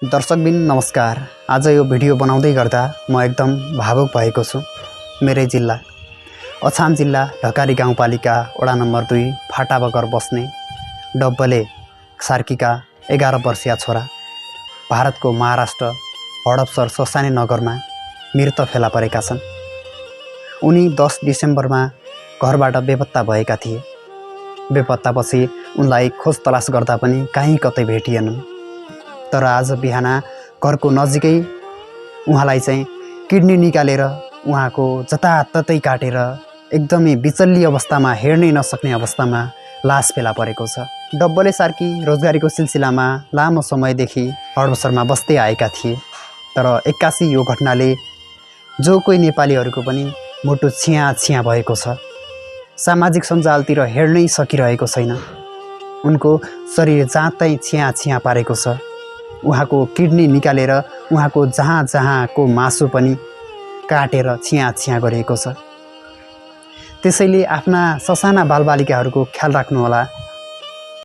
दर्शकबिन नमस्कार। आज यो भिडियो बनाउँदै गर्दा म एकदम भावुक भएको छु। मेरै जिल्ला अछाम जिल्ला ढकाली गाउँपालिका वडा नम्बर 2 फाटाबगर बस्ने डब्बले सार्कीका 11 वर्षीय छोरा भारतको महाराष्ट्र हडपसर ससानी नगरमा मृत फेला परेका छन्। उनी 10 डिसेम्बरमा घरबाट बेपत्ता भएका थिए। बेपत्तापछि उनलाई खोज तलास गर्दा पनि कहीँ कतै भेटिएनन्। तर आज बिहान घरको नजिकै उहाँलाई चाहिँ किडनी निकालेर उहाँको जताततै काटेर एकदमै बिचल्ली अवस्थामा हेर्नै नसक्ने अवस्थामा लास फेला परेको छ। डब्बले सार्की रोजगारीको सिलसिलामा लामो समयदेखि हडपसरमा बस्दै आएका थिए। तर एक्कासी यो घटनाले जो कोही नेपालीहरूको पनि मुटु छिया भएको छ। सामाजिक सञ्जालतिर हेर्नै सकिरहेको छैन। उनको शरीर जाँतै छिया पारेको छ। उहाँको किडनी निकालेर उहाँको जहाँको मासु पनि काटेर छिया गरिएको छ। त्यसैले आफ्ना ससाना बालबालिकाहरूको ख्याल राख्नुहोला।